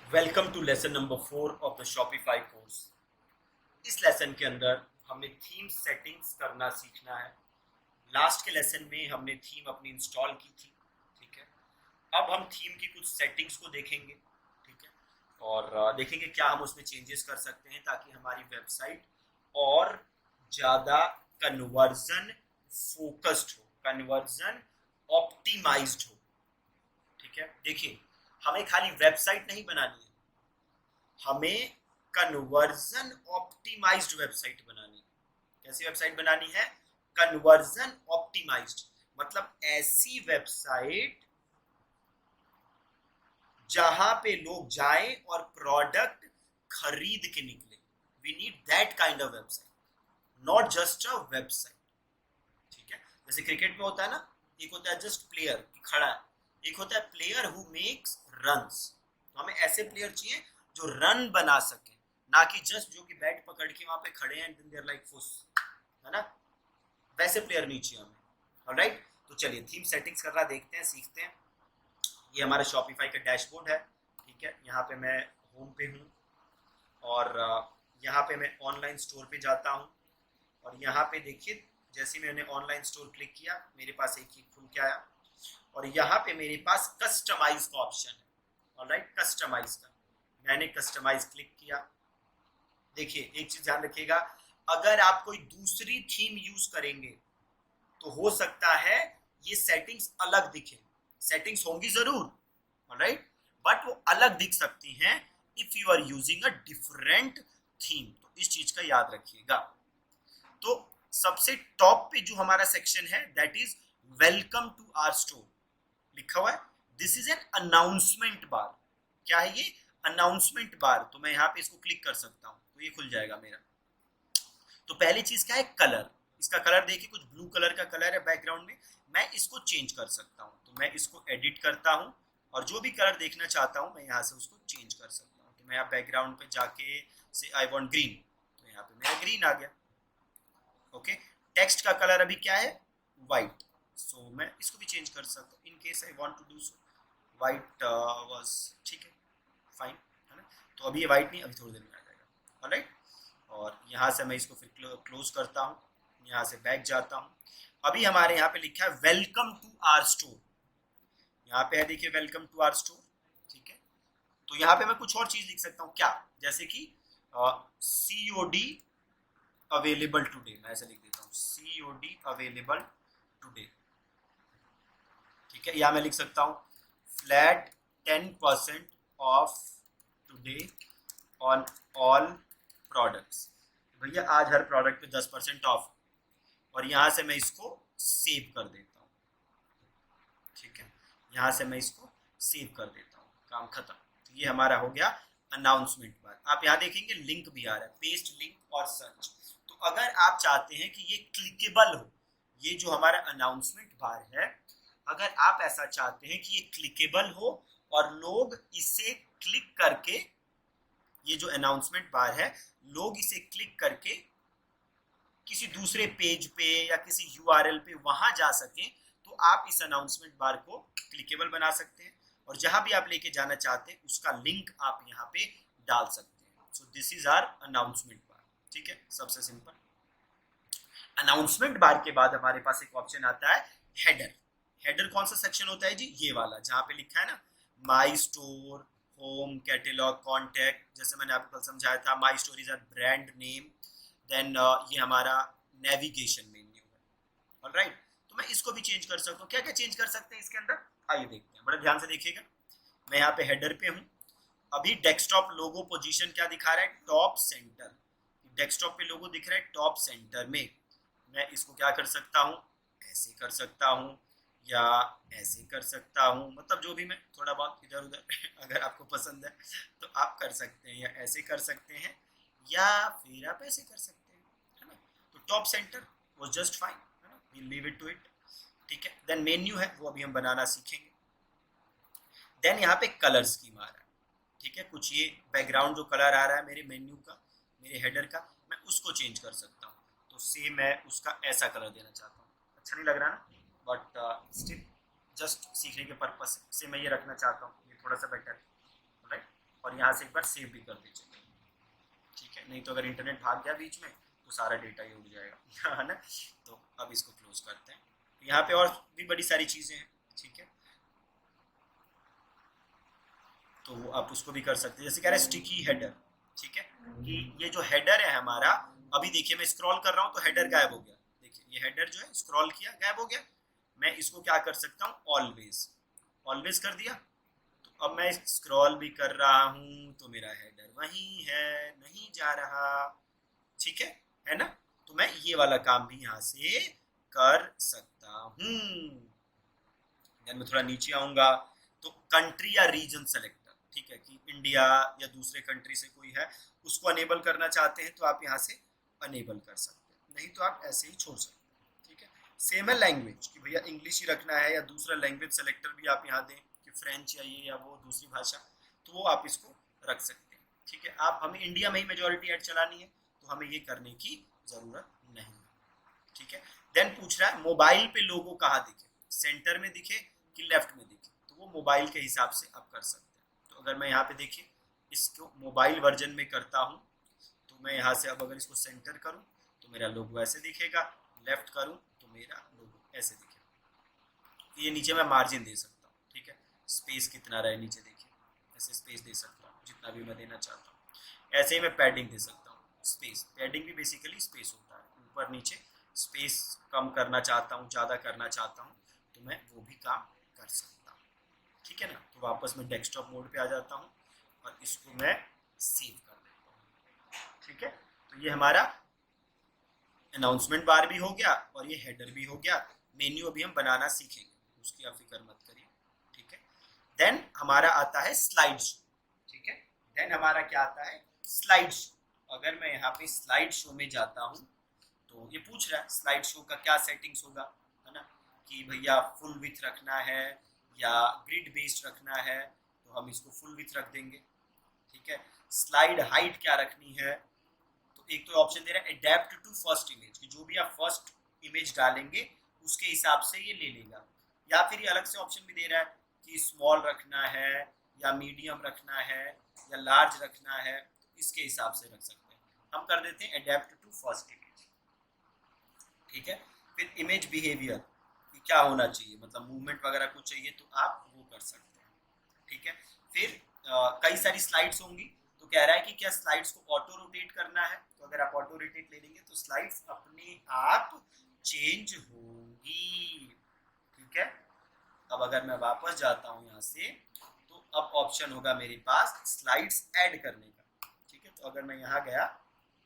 Welcome to lesson number 4 of the Shopify course. इस lesson के अंदर हमने थीम सेटिंग्स करना सीखना है। लास्ट के लेसन में हमने थीम अपनी इंस्टॉल की थी, ठीक है। अब हम थीम की कुछ सेटिंग्स को देखेंगे, ठीक है, और देखेंगे क्या हम उसमें चेंजेस कर सकते हैं ताकि हमारी वेबसाइट और ज़्यादा कन्वर्जन फोकस्ड हो, कन्वर्जन ऑप्टिमाइज्ड हो, ठीक है। देखिए, हमें खाली वेबसाइट नहीं बनानी है, हमें कन्वर्जन ऑप्टिमाइज्ड वेबसाइट बनानी है। कैसी वेबसाइट बनानी है? कन्वर्जन ऑप्टिमाइज्ड, मतलब ऐसी वेबसाइट जहां पे लोग जाएं और प्रोडक्ट खरीद के निकले। We need that kind of website, not just a website, ठीक है। जैसे क्रिकेट में होता है ना, एक होता है जस्ट प्लेयर कि खड़ा है, एक होता है प्लेयर हु मेक्स रन्स। तो हमें ऐसे प्लेयर चाहिए जो रन बना सके, ना कि जस्ट जो कि बैट पकड़ के वहां पे खड़े हैं देयर लाइक फुस, है ना। वैसे प्लेयर नहीं चाहिए हमें। ऑलराइट, तो चलिए थीम सेटिंग्स करना देखते हैं, सीखते हैं। ये हमारा शॉपिफाई का डैशबोर्ड है, ठीक है। यहाँ पे मैं होम पे हूँ और यहाँ पे मैं ऑनलाइन स्टोर पे जाता हूँ और यहाँ पे देखिए, जैसे मैंने ऑनलाइन स्टोर क्लिक किया मेरे पास एक ही खुल के आया और यहाँ पे मेरे पास कस्टमाइज का ऑप्शन है। ऑलराइट, कस्टमाइज का मैंने कस्टमाइज क्लिक किया। देखिए एक चीज ध्यान रखिएगा, अगर आप कोई दूसरी थीम यूज करेंगे तो हो सकता है ये सेटिंग्स अलग दिखे। सेटिंग्स होंगी जरूर, ऑलराइट, बट वो अलग दिख सकती हैं if you are using a different theme. तो इस चीज का याद रखिएगा। तो सबसे टॉप पे जो हमारा सेक्शन है that is welcome to our store लिखा हुआ है। This is an announcement bar. क्या है ये? Announcement bar. तो मैं यहाँ पे इसको क्लिक कर सकता हूँ तो ये खुल जाएगा मेरा। तो पहली चीज क्या है? कलर। इसका कलर देखिए, कुछ ब्लू कलर का कलर है बैकग्राउंड में। मैं इसको चेंज कर सकता हूँ, तो मैं इसको एडिट करता हूँ और जो भी कलर देखना चाहता हूँ मैं यहाँ से उसको चेंज कर सकता हूँ। तो मैं यहाँ बैकग्राउंड पे जाके से आई वॉन्ट ग्रीन, तो यहाँ पे मेरा ग्रीन आ गया। ओके, टेक्स्ट का कलर अभी क्या है? वाइट। सो मैं इसको भी चेंज कर सकता हूँ in case I want to do so. White was ठीक है, फाइन, है ना। तो अभी ये वाइट नहीं, अभी थोड़ी देर में आ जाएगा। ऑलराइट, और यहाँ से मैं इसको फिर क्लोज करता हूँ, यहाँ से बैक जाता हूँ। अभी हमारे यहाँ पे लिखा है वेलकम टू आवर स्टोर। यहाँ पे है देखिए वेलकम टू आवर स्टोर, ठीक है। तो यहाँ पे मैं कुछ और चीज लिख सकता हूँ क्या, जैसे कि COD अवेलेबल टुडे, मैं ऐसे लिख देता हूँ COD अवेलेबल टुडे, ठीक है। या मैं लिख सकता हूँ flat 10% of today on all products. भैया आज हर प्रोडक्ट पे 10% ऑफ, और यहाँ से मैं इसको सेव कर देता हूँ, ठीक है। यहाँ से मैं इसको सेव कर देता हूँ, काम खत्म। तो ये हमारा हो गया अनाउंसमेंट बार। आप यहाँ देखेंगे लिंक भी आ रहा है, पेस्ट लिंक और सर्च। तो अगर आप चाहते हैं कि ये क्लिकेबल हो, ये जो हमारा अनाउंसमेंट बार है, अगर आप ऐसा चाहते हैं कि ये क्लिकेबल हो और लोग इसे क्लिक करके, ये जो अनाउंसमेंट बार है, लोग इसे क्लिक करके किसी दूसरे पेज पे या किसी URL पे वहां जा सकें, तो आप इस अनाउंसमेंट बार को क्लिकेबल बना सकते हैं और जहां भी आप लेके जाना चाहते हैं उसका लिंक आप यहाँ पे डाल सकते हैं। So this is our announcement bar, ठीक है, सबसे सिंपल। अनाउंसमेंट बार के बाद हमारे पास एक ऑप्शन आता है हेडर। हेडर कौन सा सेक्शन होता है जी? ये वाला जहां पे लिखा है ना my store, home, catalogue, contact. जैसे मैंने आपको कल समझाया था, my store is a brand name. Then ये हमारा नेविगेशन मेन्यू है। ऑलराइट, तो मैं इसको भी चेंज कर सकता हूँ। क्या क्या चेंज कर सकते हैं इसके अंदर, आइए देखते हैं, बड़े ध्यान से देखिएगा। मैं यहाँ पे हेडर पे हूँ। अभी डेस्कटॉप लोगो पोजीशन क्या दिखा रहा है? Top centre. डेस्कटॉप पे लोगो दिख रहा है टॉप सेंटर में। मैं इसको क्या कर सकता हूँ? ऐसे कर सकता हूँ या ऐसे कर सकता हूँ, मतलब जो भी मैं थोड़ा बहुत इधर उधर अगर आपको पसंद है तो आप कर सकते हैं, या ऐसे कर सकते हैं या फिर आप ऐसे कर सकते हैं, है ना। तो टॉप सेंटर वो जस्ट फाइन, है ना, we leave it to it, ठीक है। देन मेन्यू है, वो अभी हम बनाना सीखेंगे। देन यहाँ पे कलर स्कीम आ रहा है, ठीक है। कुछ ये बैकग्राउंड जो कलर आ रहा है मेरे मेन्यू का, मेरे हेडर का, मैं उसको चेंज कर सकता हूँ। तो से मैं उसका ऐसा कलर देना चाहता हूँ। अच्छा नहीं लग रहा ना, बट स्टिल जस्ट सीखने के पर्पज से मैं ये रखना चाहता हूँ, ये थोड़ा सा बेटर, राइट। और यहाँ से एक बार सेव भी कर दीजिए, ठीक है। नहीं तो अगर इंटरनेट भाग गया बीच में तो सारा डेटा ही उड़ जाएगा है ना। तो अब इसको क्लोज करते हैं। यहाँ पे और भी बड़ी सारी चीज़ें हैं, ठीक है, तो वो आप उसको भी कर सकते हैं। जैसे कह रहे हैं स्टिकी हेडर, ठीक है, कि ये जो हेडर है हमारा, अभी देखिए मैं स्क्रॉल कर रहा हूँ तो हेडर गायब हो गया, देखिए ये हेडर जो है स्क्रॉल किया गायब हो गया। मैं इसको क्या कर सकता हूँ, ऑलवेज, ऑलवेज कर दिया, तो अब मैं स्क्रॉल भी कर रहा हूँ तो मेरा हेडर वहीं है, नहीं जा रहा, ठीक है ना। तो मैं ये वाला काम भी यहाँ से कर सकता हूँ। देन मैं थोड़ा नीचे आऊंगा तो कंट्री या रीजन सेलेक्टर, ठीक है, कि इंडिया या दूसरे कंट्री से कोई है उसको अनेबल करना चाहते हैं तो आप यहाँ से अनेबल कर सकते हैं, नहीं तो आप ऐसे ही छोड़ सकते हैं, ठीक है। सेम है लैंग्वेज, कि भैया इंग्लिश ही रखना है या दूसरा लैंग्वेज सेलेक्टर भी आप यहाँ दें कि फ्रेंच या ये या वो दूसरी भाषा, तो वो आप इसको रख सकते हैं, ठीक है। आप हमें इंडिया में ही मेजोरिटी ऐड चलानी है तो हमें ये करने की जरूरत नहीं है, ठीक है। देन पूछ रहा है मोबाइल पे लोगो कहाँ दिखे, सेंटर में दिखे कि लेफ्ट में दिखे, तो वो मोबाइल के हिसाब से आप कर सकते हैं। तो अगर मैं यहाँ पे देखिए इसको मोबाइल वर्जन में करता हूँ तो मैं यहाँ से अब अगर इसको सेंटर करूँ तो मेरा लोगो ऐसे दिखेगा, लेफ्ट करूँ तो मेरा लोगो ऐसे दिखेगा। ये नीचे मैं मार्जिन दे सकता हूँ, ठीक है, स्पेस कितना रहे नीचे देखिए, ऐसे स्पेस दे सकता हूँ जितना भी मैं देना चाहता हूँ। ऐसे ही मैं पैडिंग दे सकता हूँ, स्पेस, पैडिंग भी बेसिकली स्पेस होता है, ऊपर नीचे स्पेस कम करना चाहता हूँ, ज़्यादा करना चाहता हूँ तो मैं वो भी काम कर सकता हूँ, ठीक है ना। तो वापस मैं डेस्कटॉप मोड पे आ जाता हूँ और इसको मैं सेव कर देता हूँ, ठीक है। तो ये हमारा अनाउंसमेंट बार भी हो गया और ये हेडर भी हो गया। मेन्यू अभी हम बनाना सीखेंगे, उसकी आप फिक्र मत करिए, ठीक है। देन हमारा आता है स्लाइड शो, ठीक है। देन हमारा क्या आता है, स्लाइड शो। अगर मैं यहाँ पे स्लाइड शो में जाता हूँ तो ये पूछ रहा है स्लाइड शो का क्या सेटिंग्स होगा, है ना, कि भैया फुल विथ रखना है या ग्रिड बेस्ड रखना है, तो हम इसको फुल विथ रख देंगे, ठीक है। स्लाइड हाइट क्या रखनी है, तो एक तो ऑप्शन दे रहा है अडेप्ट टू फर्स्ट इमेज, कि जो भी आप फर्स्ट इमेज डालेंगे उसके हिसाब से ये ले लेगा, या फिर ये अलग से ऑप्शन भी दे रहा है कि स्मॉल रखना है या मीडियम रखना है या लार्ज रखना है, तो इसके हिसाब से रख सकते हैं। हम कर देते हैं अडेप्ट टू फर्स्ट इमेज, ठीक है। फिर इमेज बिहेवियर कि क्या होना चाहिए, मतलब मूवमेंट वगैरह कुछ चाहिए तो आप वो कर सकते हैं, ठीक है। फिर कई सारी स्लाइड्स होंगी तो कह रहा है कि क्या स्लाइड्स को ऑटो रोटेट करना है, तो अगर आप ऑटो रोटेट ले लेंगे तो स्लाइड्स अपने आप चेंज होंगी, ठीक है। अब अगर मैं वापस जाता हूँ यहाँ से तो अब ऑप्शन होगा मेरे पास स्लाइड्स ऐड करने का, ठीक है। तो अगर मैं यहाँ गया,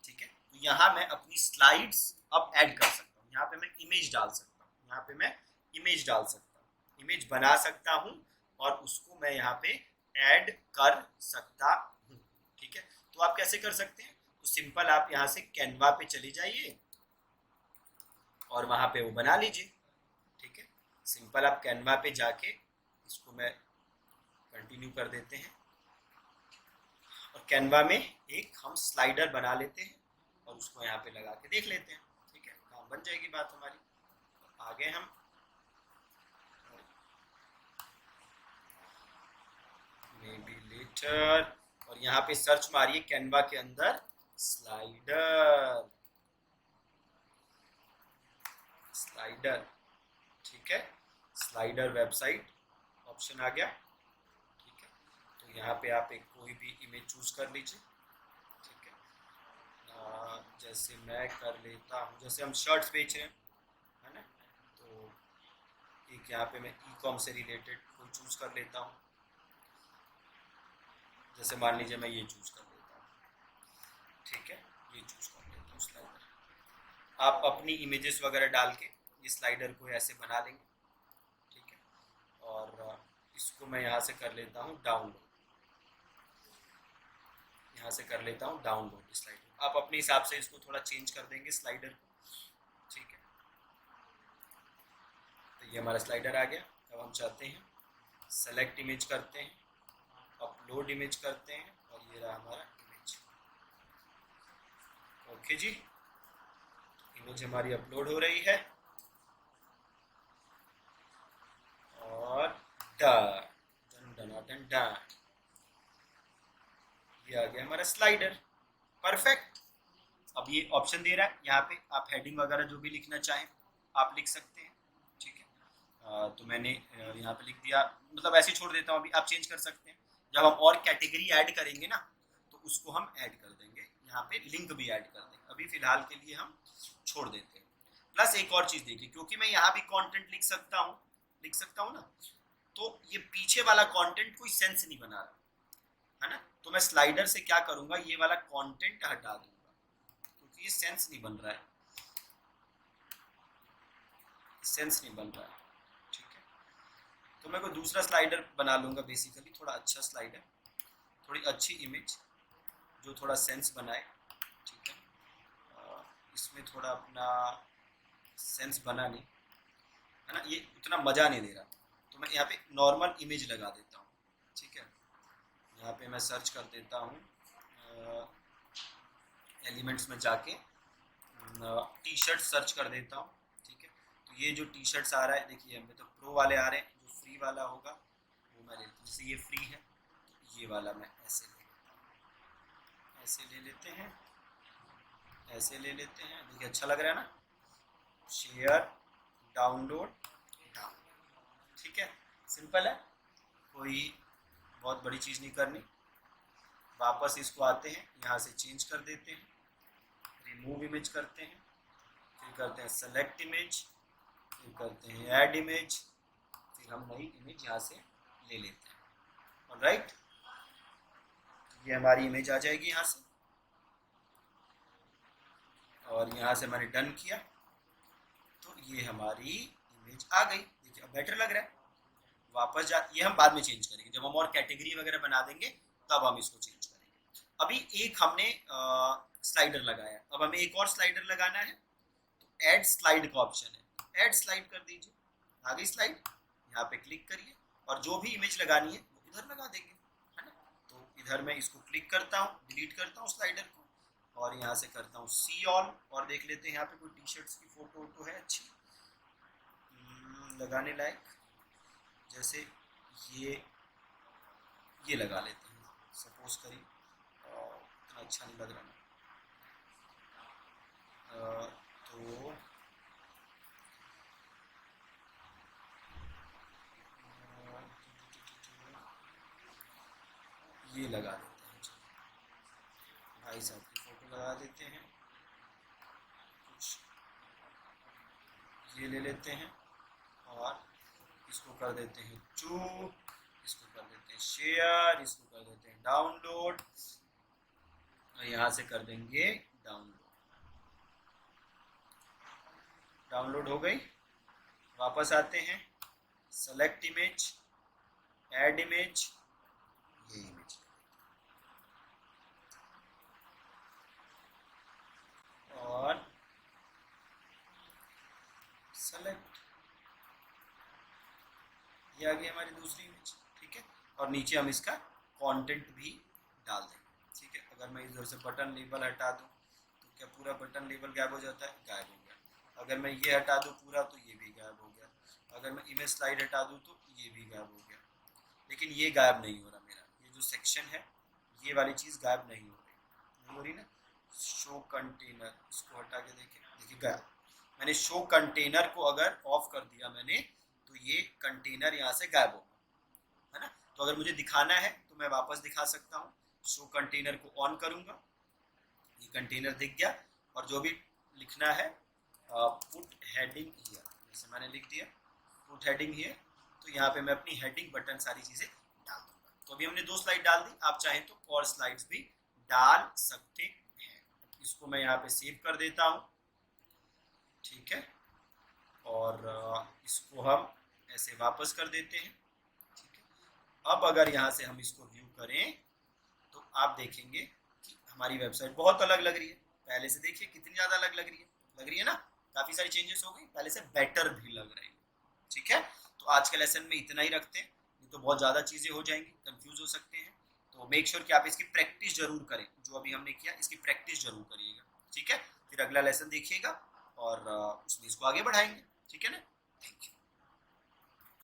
ठीक है, तो यहाँ मैं अपनी स्लाइड्स अब ऐड कर सकता हूँ। यहाँ पे मैं इमेज डाल सकता हूँ, यहाँ पे मैं इमेज डाल सकता हूँ, इमेज बना सकता हूँ और उसको मैं यहाँ पे ऐड कर सकता हूँ, ठीक है। तो आप कैसे कर सकते हैं, तो सिंपल आप यहाँ से कैनवा पे चले जाइए और वहाँ पे वो बना लीजिए, ठीक है। सिंपल आप कैनवा पे जाके इसको मैं कंटिन्यू कर देते हैं और कैनवा में एक हम स्लाइडर बना लेते हैं और उसको यहाँ पे लगा के देख लेते हैं, ठीक है, काम बन जाएगी बात हमारी। आगे हम मे बी लेटर और यहाँ पे सर्च मारिए कैनवा के अंदर स्लाइडर, स्लाइडर, ठीक है, स्लाइडर वेबसाइट ऑप्शन आ गया, ठीक है। तो यहाँ पे आप एक कोई भी इमेज चूज कर लीजिए, ठीक है। जैसे मैं कर लेता हूँ, जैसे हम शर्ट्स बेच रहे हैं, है ना, तो एक यहाँ पे मैं ई कॉम से रिलेटेड कोई चूज कर लेता हूँ, जैसे मान लीजिए मैं ये चूज कर लेता हूँ, ठीक है, ये चूज कर लेता हूँ स्लाइडर। आप अपनी इमेजेस वगैरह डाल के ये स्लाइडर को ऐसे बना लेंगे, ठीक है। और इसको मैं यहाँ से कर लेता हूँ डाउनलोड, यहाँ से कर लेता हूँ डाउनलोड स्लाइडर। आप अपने हिसाब से इसको थोड़ा चेंज कर देंगे स्लाइडर को, ठीक है। तो ये हमारा स्लाइडर आ गया। अब हम चाहते हैं सेलेक्ट इमेज करते हैं, अपलोड इमेज करते हैं और ये रहा हमारा इमेज, ओके जी। इमेज हमारी अपलोड हो रही है और डन डन डन डन। ये आ गया हमारा स्लाइडर, परफेक्ट। अब ये ऑप्शन दे रहा है, यहाँ पे आप हेडिंग वगैरह जो भी लिखना चाहें आप लिख सकते हैं, ठीक है। तो मैंने यहाँ पे लिख दिया, मतलब ऐसे छोड़ देता हूँ, अभी आप चेंज कर सकते हैं। जब हम और कैटेगरी ऐड करेंगे ना तो उसको हम ऐड कर देंगे, यहाँ पे लिंक भी ऐड कर देंगे। अभी फिलहाल के लिए हम छोड़ देते हैं। प्लस एक और चीज देखिए, क्योंकि मैं यहाँ भी कंटेंट लिख सकता हूँ ना, तो ये पीछे वाला कंटेंट कोई सेंस नहीं बना रहा है ना, तो मैं स्लाइडर से क्या करूंगा, ये वाला कंटेंट हटा दूंगा क्योंकि ये सेंस नहीं बन रहा है, सेंस नहीं बन रहा है, ठीक है। तो मैं कोई दूसरा स्लाइडर बना लूंगा, बेसिकली थोड़ा अच्छा स्लाइडर, थोड़ी अच्छी इमेज जो थोड़ा सेंस बनाए, ठीक है। इसमें थोड़ा अपना सेंस बना नहीं है ना, ये उतना मज़ा नहीं दे रहा, तो मैं यहाँ पे नॉर्मल इमेज लगा देता हूँ, ठीक है। यहाँ पे मैं सर्च कर देता हूँ एलिमेंट्स में जाके टी शर्ट सर्च कर देता हूँ, ठीक है। तो ये जो टी शर्ट्स आ रहा है, देखिए हमें तो प्रो वाले आ रहे हैं, जो फ्री वाला होगा वो मैं ले लेता हूँ। जैसे ये फ्री है तो ये वाला मैं ऐसे ले लेता हूँ, ऐसे ले लेते हैं, ऐसे ले लेते हैं, देखिए अच्छा लग रहा है ना। शेयर, डाउनलोड, डाउन, ठीक है, सिंपल है, कोई बहुत बड़ी चीज़ नहीं करनी। वापस इसको आते हैं, यहाँ से चेंज कर देते हैं, रिमूव इमेज करते हैं, फिर करते हैं सेलेक्ट इमेज, फिर करते हैं ऐड इमेज, फिर हम नई इमेज यहाँ से ले लेते हैं। ऑलराइट, ये हमारी इमेज आ जाएगी यहाँ से, और यहाँ से मैंने डन किया तो ये हमारी इमेज आ गई। देखिए अब बेटर लग रहा है। वापस जा, ये हम बाद में चेंज करेंगे, जब हम और कैटेगरी वगैरह बना देंगे तब हम इसको चेंज करेंगे। अभी एक हमने स्लाइडर लगाया, अब हमें एक और स्लाइडर लगाना है, तो ऐड स्लाइड का ऑप्शन है, ऐड स्लाइड कर दीजिए, आ गई स्लाइड, यहाँ पे क्लिक करिए और जो भी इमेज लगानी है वो इधर लगा देंगे, है ना। तो इधर मैं इसको क्लिक करता हूँ, डिलीट करता हूँ स्लाइडर को, और यहाँ से करता हूँ सी ऑल, और देख लेते हैं यहाँ पे कोई टी शर्ट्स की फोटो वोटो है अच्छी लगाने लायक, जैसे ये लगा लेते हैं, सपोज करिए, इतना अच्छा नहीं लग रहा ना, तो ये लगा देते हैं, भाई साहब की फ़ोटो लगा देते हैं, कुछ ये ले लेते हैं और इसको कर देते हैं टू, इसको कर देते हैं शेयर, इसको कर देते हैं डाउनलोड, और यहाँ से कर देंगे डाउनलोड। डाउनलोड हो गई। वापस आते हैं, सेलेक्ट इमेज, ऐड इमेज, ये इमेज, और सेलेक्ट, ये आ गई हमारी दूसरी इमेज, ठीक है। और नीचे हम इसका कंटेंट भी डाल देंगे, ठीक है। अगर मैं इधर से बटन लेबल हटा दूं तो क्या पूरा बटन लेबल गायब हो जाता है? गायब हो गया। अगर मैं ये हटा दूं पूरा तो ये भी गायब हो गया। अगर मैं इमेज स्लाइड हटा दूं तो ये भी गायब हो गया। लेकिन ये गायब नहीं हो रहा मेरा, ये जो सेक्शन है ये वाली चीज़ गायब नहीं हो रही ना। शो कंटेनर, इसको हटा के देखिए गायब। मैंने शो कंटेनर को अगर ऑफ कर दिया मैंने तो ये कंटेनर यहाँ से गायब होगा, है ना। तो अगर मुझे दिखाना है तो मैं वापस दिखा सकता हूँ, शो कंटेनर को ऑन करूँगा, ये कंटेनर दिख गया, और जो भी लिखना है पुट हेडिंग हियर, जैसे मैंने लिख दिया पुट हेडिंग हियर, तो यहाँ पे मैं अपनी हेडिंग बटन सारी चीज़ें डाल दूंगा। तो अभी हमने 2 स्लाइड डाल दी, आप चाहें तो और स्लाइड्स भी डाल सकते हैं। इसको मैं यहाँ पे सेव कर देता हूँ, ठीक है, और इसको हम ऐसे वापस कर देते हैं, ठीक है। अब अगर यहाँ से हम इसको व्यू करें तो आप देखेंगे कि हमारी वेबसाइट बहुत अलग लग रही है। पहले से देखिए कितनी ज़्यादा अलग लग रही है ना, काफ़ी सारी चेंजेस हो गई, पहले से बेटर भी लग रही है, ठीक है। तो आज के लेसन में इतना ही रखते हैं, नहीं तो बहुत ज़्यादा चीज़ें हो जाएंगी, कंफ्यूज हो सकते हैं। तो मेक श्योर कि आप इसकी प्रैक्टिस जरूर करें, जो अभी हमने किया इसकी प्रैक्टिस जरूर करिएगा, ठीक है। फिर अगला लेसन देखिएगा और उसमें इसको आगे बढ़ाएंगे, ठीक है ना। Thank you.